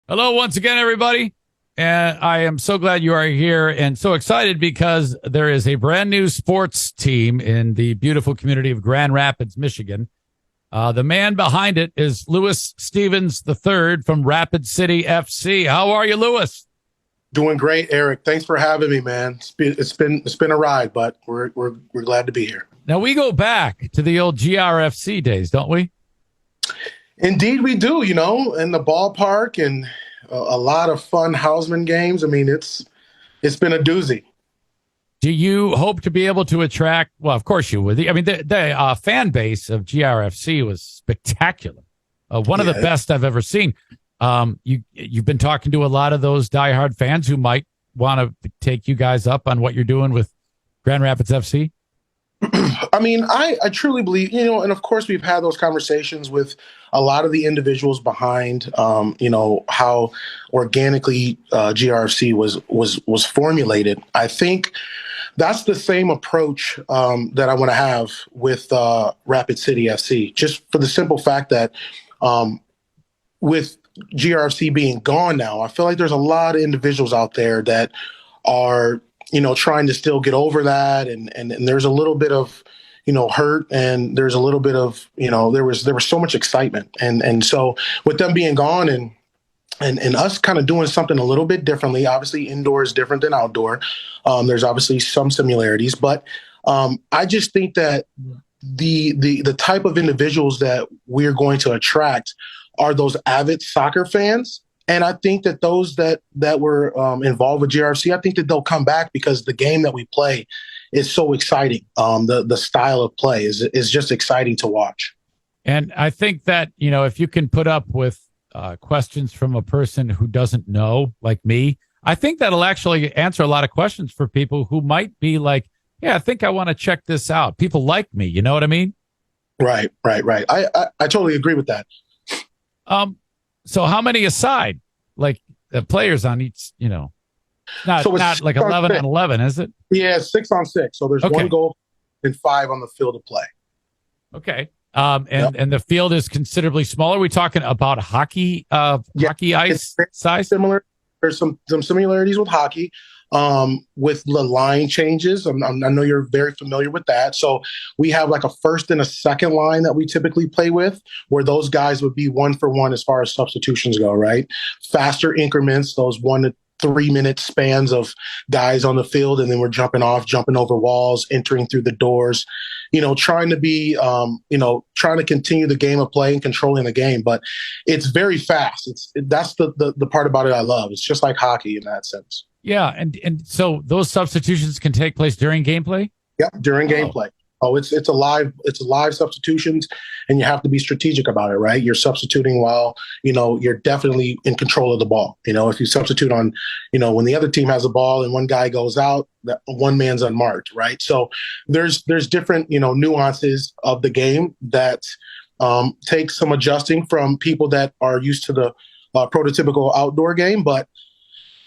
Hello, once again, everybody. And I am so glad you are here and so excited because there is a brand new sports team in the beautiful community of Grand Rapids, Michigan. The man behind it is Lewis Stevens III from Rapid City FC. How are you, Lewis? Doing great, Eric. Thanks for having me, man. It's been a ride, but we're glad to be here. Now, we go back to the old GRFC days, don't we? Indeed, we do. In the ballpark and a lot of fun Hausman games. I mean, it's been a doozy. Do you hope to be able to attract? Well, of course you would. I mean, the fan base of GRFC was spectacular. One of the best I've ever seen. You've been talking to a lot of those diehard fans who might want to take you guys up on what you're doing with Grand Rapids FC. I mean, I truly believe, and of course we've had those conversations with a lot of the individuals behind, how organically GRFC was formulated. I think that's the same approach that I want to have with Rapid City FC, just for the simple fact that with GRFC being gone now, I feel like there's a lot of individuals out there that are trying to still get over that. And there's a little bit of, hurt, and there's a little bit of, there was so much excitement. And so with them being gone and us kind of doing something a little bit differently, obviously indoor is different than outdoor. There's obviously some similarities, but I just think that the type of individuals that we're going to attract are those avid soccer fans. And I think that those that were involved with GRFC, I think that they'll come back because the game that we play is so exciting. The style of play is just exciting to watch. And I think that, if you can put up with questions from a person who doesn't know, like me, I think that'll actually answer a lot of questions for people who might be like, yeah, I think I want to check this out. People like me. You know what I mean? Right. I totally agree with that. So how many aside, like the players on each, not like 11 on 11, is it? Yeah, 6 on 6. So there's one goal and 5 on the field of play. Okay. And the field is considerably smaller. We're talking about hockey, hockey ice size. Similar. There's some similarities with hockey. With the line changes. I know you're very familiar with that. So we have like a first and a second line that we typically play with, where those guys would be 1-for-1 as far as substitutions go, right? Faster increments, those 1 to 3 minute spans of guys on the field, and then we're jumping over walls, entering through the doors, trying to be, trying to continue the game of play and controlling the game. But it's very fast. That's the part about it I love. It's just like hockey in that sense. Yeah, and so those substitutions can take place during gameplay? Yeah, during gameplay. Oh, it's a live substitutions, and you have to be strategic about it, right? You're substituting while, you're definitely in control of the ball. If you substitute on, when the other team has a ball and one guy goes out, that one man's unmarked, right? So there's different, nuances of the game that take some adjusting from people that are used to the prototypical outdoor game, but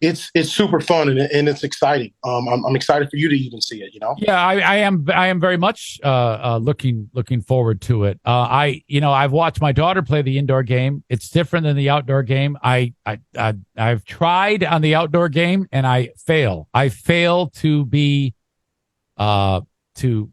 it's super fun and it's exciting. I'm excited for you to even see it. Yeah, I am very much looking forward to it. I've watched my daughter play the indoor game. It's different than the outdoor game. I've tried on the outdoor game and I fail. I fail to be it's too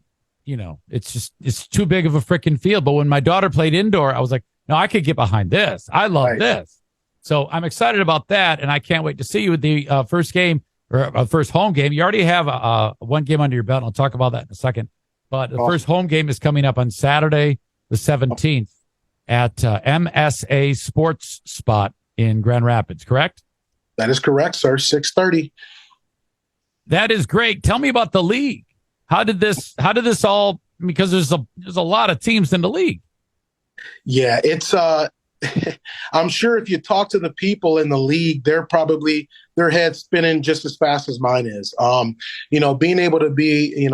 big of a freaking field. But when my daughter played indoor, I was like, no, I could get behind this. I love this. So I'm excited about that, and I can't wait to see you with the first game or first home game. You already have one game under your belt. And I'll talk about that in a second. But the first home game is coming up on Saturday, the 17th, at MSA Sports Spot in Grand Rapids. Correct? That is correct, sir. 6:30. That is great. Tell me about the league. How did this all? Because there's a lot of teams in the league. Yeah, it's I'm sure if you talk to the people in the league, they're probably their heads spinning just as fast as mine is. Being able to be,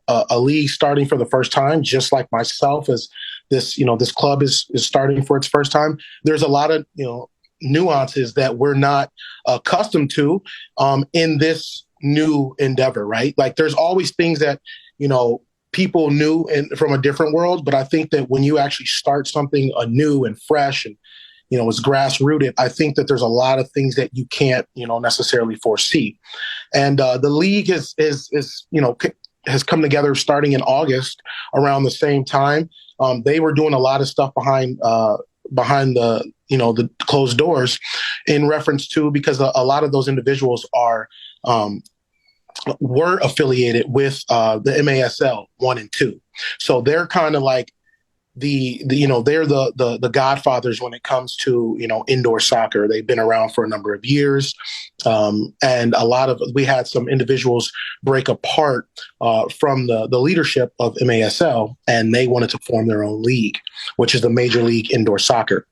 a league starting for the first time, just like myself, as this club is starting for its first time. There's a lot of, nuances that we're not accustomed to in this new endeavor, right? Like there's always things that, people knew and from a different world. But I think that when you actually start something anew and fresh and, it's grass rooted. I think that there's a lot of things that you can't, necessarily foresee. And the league has come together starting in August around the same time. They were doing a lot of stuff behind the closed doors in reference to, because a lot of those individuals were affiliated with the MASL 1 and 2. So they're kind of like they're the godfathers when it comes to, indoor soccer. They've been around for a number of years. And we had some individuals break apart from the leadership of MASL, and they wanted to form their own league, which is the Major League Indoor Soccer.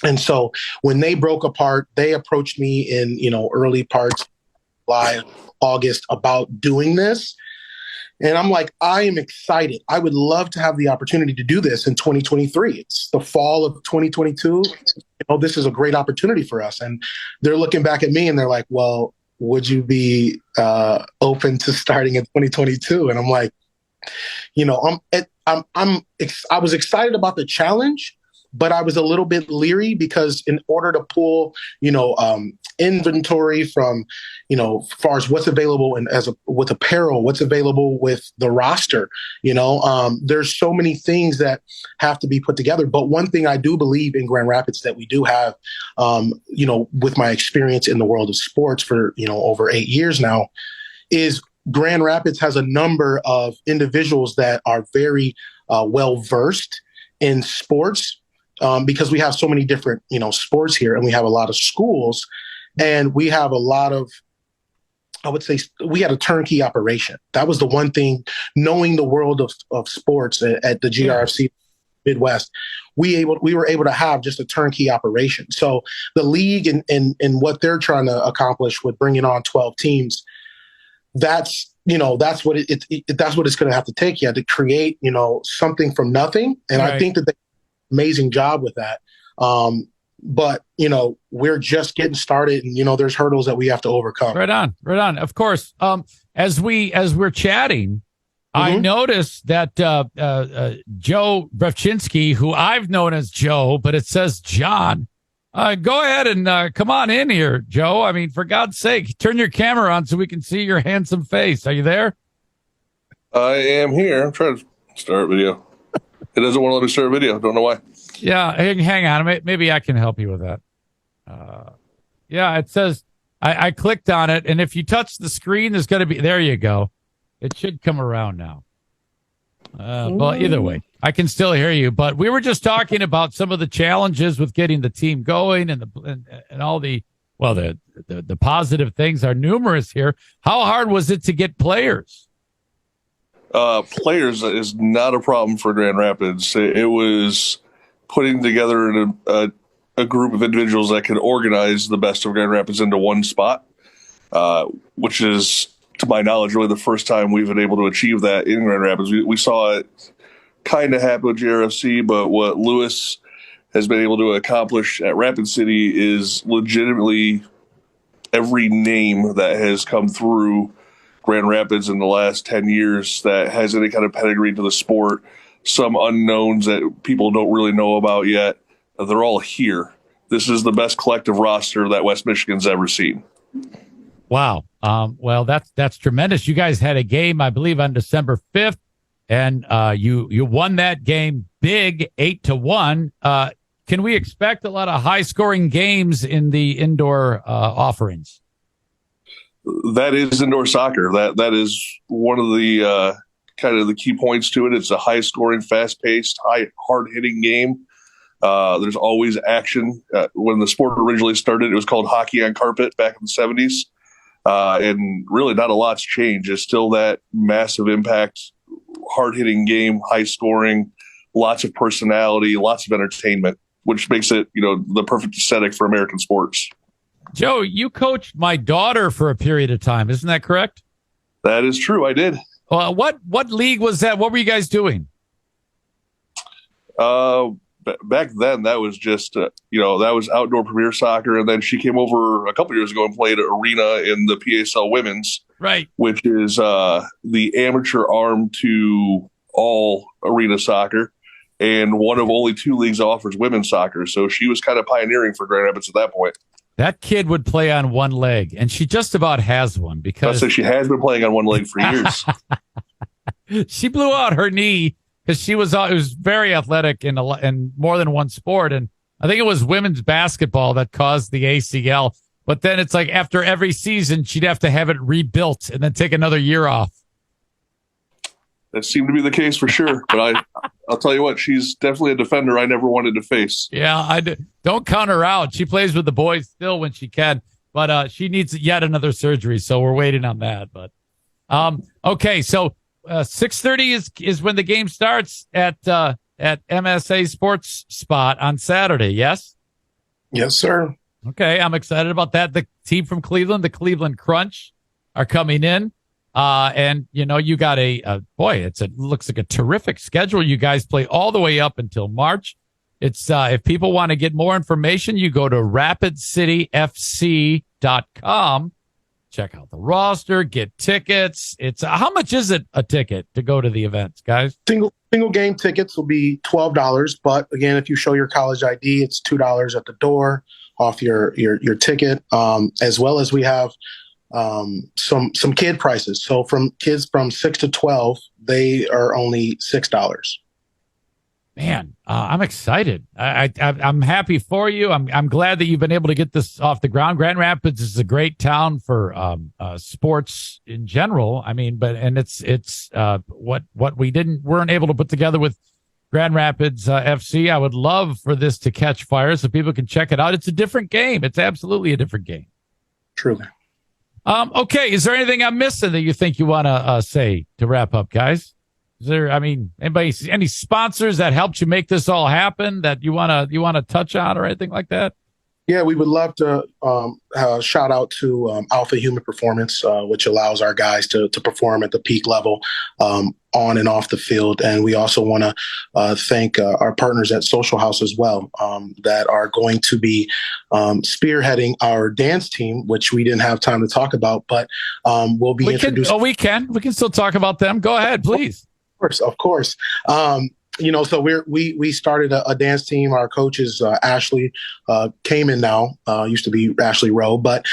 And so when they broke apart, they approached me in, early parts of July, August about doing this. And I'm like, I am excited. I would love to have the opportunity to do this in 2023. It's the fall of 2022. This is a great opportunity for us. And they're looking back at me and they're like, well, would you be open to starting in 2022? And I'm like, I was excited about the challenge, but I was a little bit leery because in order to pull, inventory from, as far as what's available and with apparel, what's available with the roster, there's so many things that have to be put together. But one thing I do believe in Grand Rapids that we do have, with my experience in the world of sports for, over 8 years now, is Grand Rapids has a number of individuals that are very well-versed in sports. Because we have so many different, sports here, and we have a lot of schools, and we have a lot of, I would say, we had a turnkey operation. That was the one thing, knowing the world of sports at the GRFC Midwest, we were able to have just a turnkey operation. So the league and what they're trying to accomplish with bringing on 12 teams, that's what it's going to have to take. You have to create, something from nothing. And right. I think that they amazing job with that. But, we're just getting started and, there's hurdles that we have to overcome. Right on. Of course. As we're chatting, I noticed that Joe Brefczynski, who I've known as Joe, but it says John. Go ahead and come on in here, Joe. I mean, for God's sake, turn your camera on so we can see your handsome face. Are you there? I am here. I'm trying to start video. It doesn't want to let me start a video. Don't know why. Yeah, hang on. Maybe I can help you with that. Yeah, it says I clicked on it, and if you touch the screen, there's going to be. There you go. It should come around now. But either way, I can still hear you. But we were just talking about some of the challenges with getting the team going, and all the positive things are numerous here. How hard was it to get players? Players is not a problem for Grand Rapids. It was putting together a group of individuals that could organize the best of Grand Rapids into one spot, which is, to my knowledge, really the first time we've been able to achieve that in Grand Rapids. We saw it kind of happen with GRFC, but what Lewis has been able to accomplish at Rapid City is legitimately every name that has come through Grand Rapids in the last 10 years that has any kind of pedigree to the sport, some unknowns that people don't really know about yet. They're all here. This is the best collective roster that West Michigan's ever seen. Wow. Well, that's tremendous. You guys had a game, I believe, on December 5th, and you won that game big, 8-1. Can we expect a lot of high-scoring games in the indoor offerings? That is indoor soccer. That is one of the kind of the key points to it. It's a high-scoring, fast-paced, hard-hitting game. There's always action. When the sport originally started, it was called hockey on carpet back in the 70s. And really not a lot's changed. It's still that massive impact, hard-hitting game, high-scoring, lots of personality, lots of entertainment, which makes it, the perfect aesthetic for American sports. Joe, you coached my daughter for a period of time. Isn't that correct? That is true. I did. What league was that? What were you guys doing? Back then, that was just, that was outdoor premier soccer. And then she came over a couple years ago and played arena in the PSL women's, right? Which is the amateur arm to all arena soccer. and one of only 2 leagues that offers women's soccer. So she was kind of pioneering for Grand Rapids at that point. That kid would play on one leg, and she just about has one because she has been playing on one leg for years. She blew out her knee because it was very athletic in more than one sport, and I think it was women's basketball that caused the ACL. But then it's like after every season, she'd have to have it rebuilt and then take another year off. That seemed to be the case for sure. But I'll tell you what, she's definitely a defender I never wanted to face. Yeah, don't count her out. She plays with the boys still when she can, but she needs yet another surgery, so we're waiting on that. But okay, so 6:30 is when the game starts at MSA Sports Spot on Saturday. Yes. Yes, sir. Okay, I'm excited about that. The team from Cleveland, the Cleveland Crunch, are coming in. And you got it looks like a terrific schedule. You guys play all the way up until March. It's, if people want to get more information, you go to rapidcityfc.com, check out the roster, get tickets. It's, how much is it a ticket to go to the events, guys? Single game tickets will be $12. But again, if you show your college ID, it's $2 at the door off your ticket. As well as we have some kid prices. So from kids from 6 to 12, they are only $6. Man, I'm excited. I'm happy for you. I'm glad that you've been able to get this off the ground. Grand Rapids is a great town for sports in general. I mean, it's what we weren't able to put together with Grand Rapids FC. I would love for this to catch fire so people can check it out. It's a different game. It's absolutely a different game. Truly. Okay. Is there anything I'm missing that you think you want to say to wrap up, guys? Is there, any sponsors that helped you make this all happen that you want to touch on or anything like that? Yeah, we would love to shout out to Alpha Human Performance, which allows our guys to perform at the peak level on and off the field. And we also want to thank our partners at Social House as well, that are going to be spearheading our dance team, which we didn't have time to talk about, but we'll be introducing. We can still talk about them. Go ahead, please. Of course. So we started a dance team. Our coach is Ashley Kamen now, used to be Ashley Rowe, but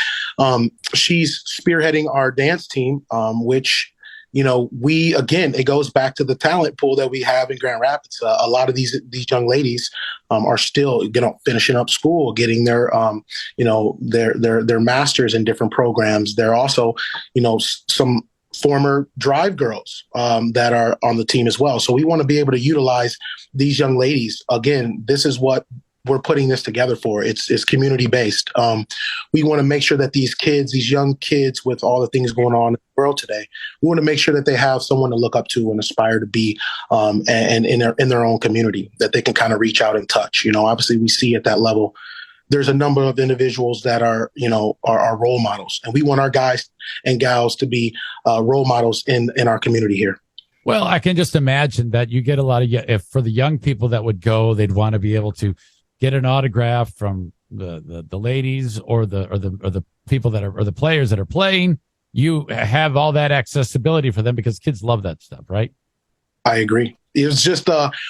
she's spearheading our dance team, which, it goes back to the talent pool that we have in Grand Rapids. A lot of these young ladies are still, finishing up school, getting their masters in different programs. They're also, some former drive girls that are on the team as well. So we want to be able to utilize these young ladies. Again, this is what we're putting this together for. It's community based. We want to make sure that these young kids, with all the things going on in the world today, we want to make sure that they have someone to look up to and aspire to be, and in their own community that they can kind of reach out and touch. Obviously we see at that level, there's a number of individuals that are role models, and we want our guys and gals to be role models in our community here. Well, I can just imagine that you get a lot of, if for the young people that would go, they'd want to be able to get an autograph from the ladies or the people or the players that are playing. You have all that accessibility for them because kids love that stuff, right? I agree. It was just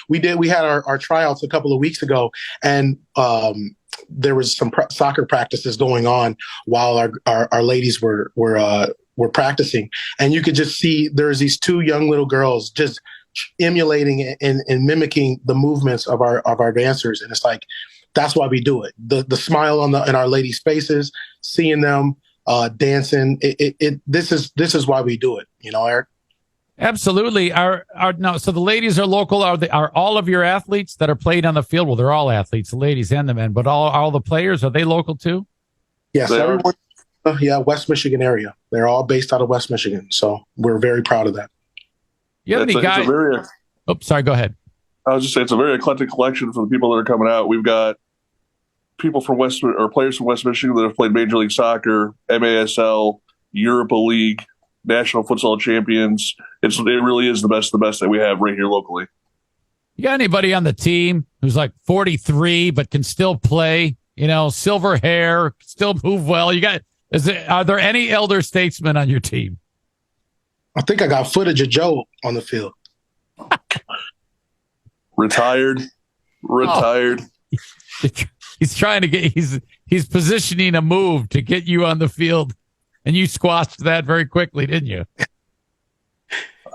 we had our tryouts a couple of weeks ago, and there was some soccer practices going on while our ladies were practicing, and you could just see there's these 2 young little girls just emulating and mimicking the movements of our dancers, and it's like that's why we do it. The smile in our ladies' faces, seeing them dancing. This is why we do it. Eric. Absolutely. So the ladies are local. Are all of your athletes that are playing on the field? Well, they're all athletes, the ladies and the men, but all the players, are they local too? Yes, everyone. West Michigan area. They're all based out of West Michigan, so we're very proud of that. You have any guys? Sorry. Go ahead. I was just saying it's a very eclectic collection for the people that are coming out. We've got people from players from West Michigan that have played Major League Soccer, MASL, Europa League, National Futsal Champions. It really is the best that we have right here locally. You got anybody on the team who's like 43 but can still play? Silver hair, still move well. Are there any elder statesmen on your team? I think I got footage of Joe on the field. Retired. He's trying to get. He's positioning a move to get you on the field, and you squashed that very quickly, didn't you?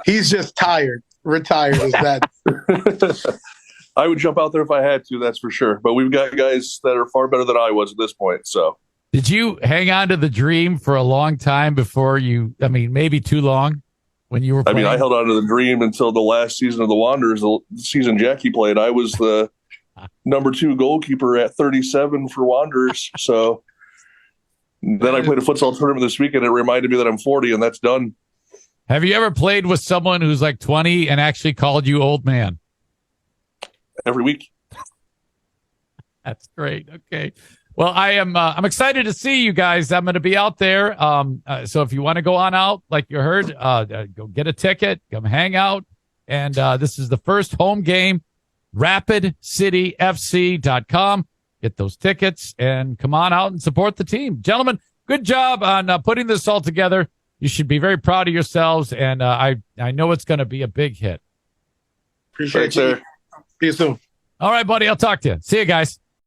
He's just tired. Retired is that. I would jump out there if I had to, that's for sure. But we've got guys that are far better than I was at this point. So, did you hang on to the dream for a long time before you? I mean, maybe too long when you were playing? I held on to the dream until the last season of the Wanderers, the season Jackie played. I was the number 2 goalkeeper at 37 for Wanderers. So then I played a futsal tournament this weekend. It reminded me that I'm 40, and that's done. Have you ever played with someone who's like 20 and actually called you old man? Every week. That's great. Okay. Well, I'm excited to see you guys. I'm going to be out there. So if you want to go on out, like you heard, go get a ticket, come hang out. And this is the first home game, rapidcityfc.com. Get those tickets and come on out and support the team. Gentlemen, good job on putting this all together. You should be very proud of yourselves. And I know it's going to be a big hit. Appreciate it. See you soon. All right, buddy. I'll talk to you. See you guys.